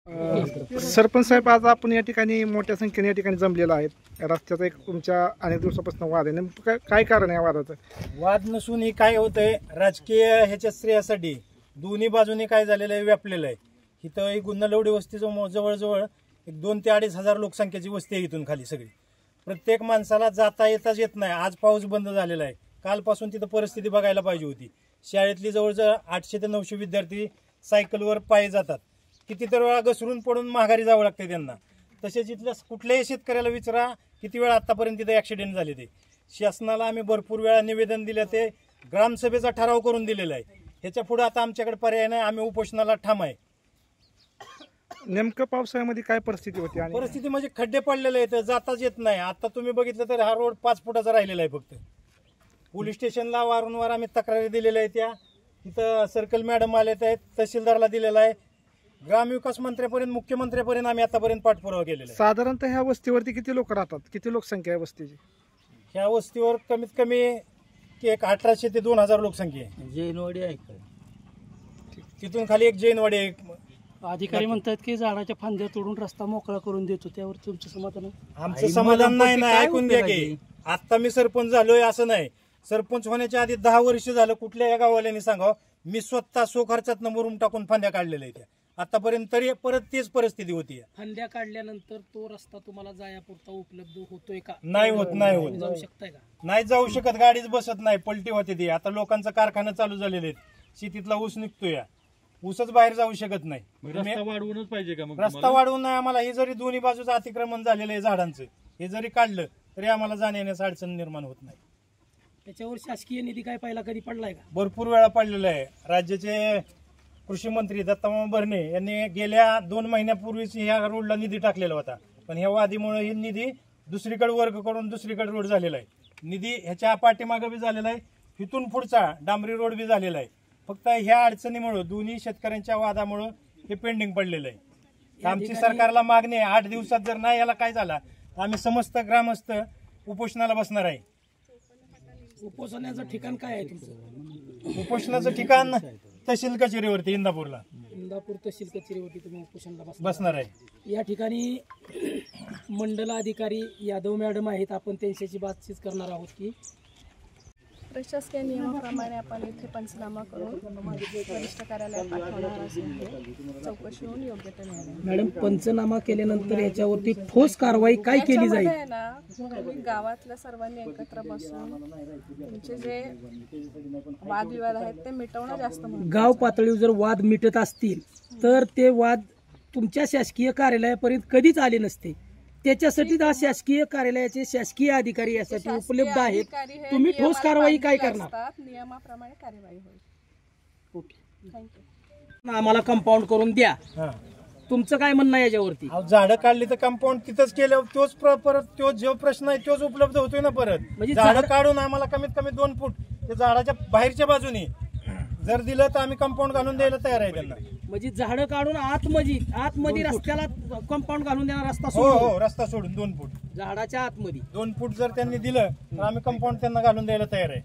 सरपंच साहेब, आज आपण या ठिकाणी मोठ्या संख्येने या ठिकाणी जमलेला आहेत. रस्त्याचा एक तुमच्या अनेक दिवसापासून वाद आहे, नेमकं काय कारण आहे वादाचं? वाद नसून ही काय होतंय, राजकीय ह्याच्या श्रेयासाठी दोन्ही बाजूने काय झालेलं आहे, व्यापलेलं आहे. इथं एक गुन्हालवडी वस्ती जवळजवळ एक 2,000 ते 2,500 लोकसंख्येची वस्ती आहे. इथून खाली सगळी प्रत्येक माणसाला जाता येताच येत नाही. आज पाऊस बंद झालेला आहे. कालपासून तिथं परिस्थिती बघायला पाहिजे होती. शाळेतली जवळजवळ 800 ते 900 विद्यार्थी सायकलवर पायी जातात. किती तर वेळा घसरून पडून माघारी जावं लागते त्यांना. तसेच इथल्या कुठल्याही शेतकऱ्याला विचारा किती वेळा आतापर्यंत तिथे ॲक्सिडेंट झाले. ते शासनाला आम्ही भरपूर वेळा निवेदन दिलं, ते ग्रामसभेचा ठराव करून दिलेला आहे. ह्याच्या पुढे आता आमच्याकडे पर्याय नाही, आम्ही उपोषणाला ठाम आहे. नेमकं पावसाळ्यामध्ये काय परिस्थिती होती? परिस्थिती म्हणजे खड्डे पडलेले आहेत, जाताच येत नाही. आता तुम्ही बघितलं तर हा रोड 5 फुटाचा राहिलेला आहे फक्त. पोलीस स्टेशनला वारंवार आम्ही तक्रारी दिलेल्या आहेत. त्या इथं सर्कल मॅडम आलेत आहेत, तहसीलदारला दिलेला आहे, ग्रामविकास मंत्र्यापर्यंत, मुख्यमंत्र्यापर्यंत आम्ही आतापर्यंत पाठपुरावा केलेला आहे. साधारणतः ह्या वस्तीवरती किती लोक राहतात? किती लोकसंख्या आहे वस्तीची? ह्या वस्तीवर कमीत कमी एक 1800 ते 2000 लोकसंख्या आहे. जैनवाडी आहे. तिथून खाली एक जैनवाडी आहे. अधिकारी म्हणतात की झाडाच्या फांद्या तोडून रस्ता मोकळा करून देतो, त्यावर तुमचं समाधान? आमचं समाधान नाही ना. ऐकून घ्या की, आता मी सरपंच झालोय असं नाही. सरपंच होण्याच्या आधी 10 वर्ष झालं कुठल्या या गाववाल्यांनी सांगावं, मी स्वतः खर्चात मुरुम टाकून फांद्या काढलेल्या आहेत. आतापर्यंत तरी परत तेच परिस्थिती होती. फांद्या काढल्यानंतर तो रस्ता तुम्हाला जायापुरता उपलब्ध होतोय का? नाही होत. जाऊ शकताय का? नाही जाऊ शकत, गाडीच बसत नाही, पलटी होते ती. आता लोकांचं कारखाना चालू झालेले आहेत, शेतीतला ऊस निघतोय, ऊसच बाहेर जाऊ शकत नाही. रस्ता वाढवूनच पाहिजे का? रस्ता वाढवून नाही आम्हाला. हे जरी दोन्ही बाजूचं अतिक्रमण झालेलं आहे झाडांचं, हे जरी काढलं तरी आम्हाला जाण्याची अडचण निर्माण होत नाही. त्याच्यावर शासकीय निधी काय पहिला कधी पडलाय का? भरपूर वेळा पडलेला आहे. राज्याचे कृषी मंत्री दत्तामामा भरणे यांनी गेल्या 2 महिन्यापूर्वीच ह्या रोडला निधी टाकलेला होता, पण ह्या वादीमुळे ही निधी दुसरीकडे वर्ग करून दुसरीकडे रोड झालेला आहे. निधी ह्याच्या पाठीमागे बी झालेला आहे, इथून पुढचा डांबरी रोड बी झालेला आहे. फक्त ह्या अडचणीमुळे, दोन्ही शेतकऱ्यांच्या वादामुळे हे पेंडिंग पडलेलं आहे. आमची सरकारला मागणी आहे, 8 दिवसात जर नाही याला काय झाला तर आम्ही समस्त ग्रामस्थ उपोषणाला बसणार आहे. उपोषणाचं ठिकाण काय आहे तुमचं? उपोषणाचं ठिकाण तहसील कचेरीवरती, इंदापूरला. इंदापूर तहसील कचेरीवरती तुम्ही उपोषणाला बसणार आहे. या ठिकाणी मंडल अधिकारी यादव मॅडम आहेत, आपण त्यांच्याशी बातचीत करणार आहोत की प्रशासकीय नियमाप्रमाणे आपण इथे पंचनामा करून वरिष्ठ कार्यालयात पाठवणार असून चौकशी होऊन योग्य ते निर्णय. मॅडम, पंचनामा केल्यानंतर याच्यावरती ठोस कारवाई काय केली जाईल? तुम्ही गावातल्या सर्वांनी एकत्र बसून तुमचे जे वादविवाद आहेत ते मिटवणं जास्त महत्त्वाचं. गाव पातळीवर जर वाद मिटत असतील तर ते वाद तुमच्या शासकीय कार्यालयापर्यंत कधीच आले नसते. त्याच्यासाठी शासकीय कार्यालयाचे शासकीय अधिकारी यासाठी उपलब्ध आहेत. तुम्ही ठोस कारवाई काय करणार? नियमाप्रमाणे कार्यवाही होईल. Okay, thank you. आम्हाला कंपाऊंड करून द्या. तुमचं काय म्हणणं आहे याच्यावरती? झाडं काढली तर कंपाऊंड तिथंच केलं, तोच परत तो जो प्रश्न आहे तोच उपलब्ध होतोय ना परत. म्हणजे झाडं काढून आम्हाला कमीत कमी 2 फूट ते झाडाच्या बाहेरच्या बाजूने जर दिलं तर आम्ही कंपाऊंड घालून द्यायला तयार आहे त्यांना. म्हणजे झाडं काढून आतमध्ये रस्त्याला कंपाऊंड घालून देणार, रस्ता हो सोडून? हो, रस्ता सोडून 2 फूट, झाडाच्या आतमध्ये 2 फूट जर त्यांनी दिलं तर आम्ही कंपाऊंड त्यांना घालून द्यायला तयार आहे.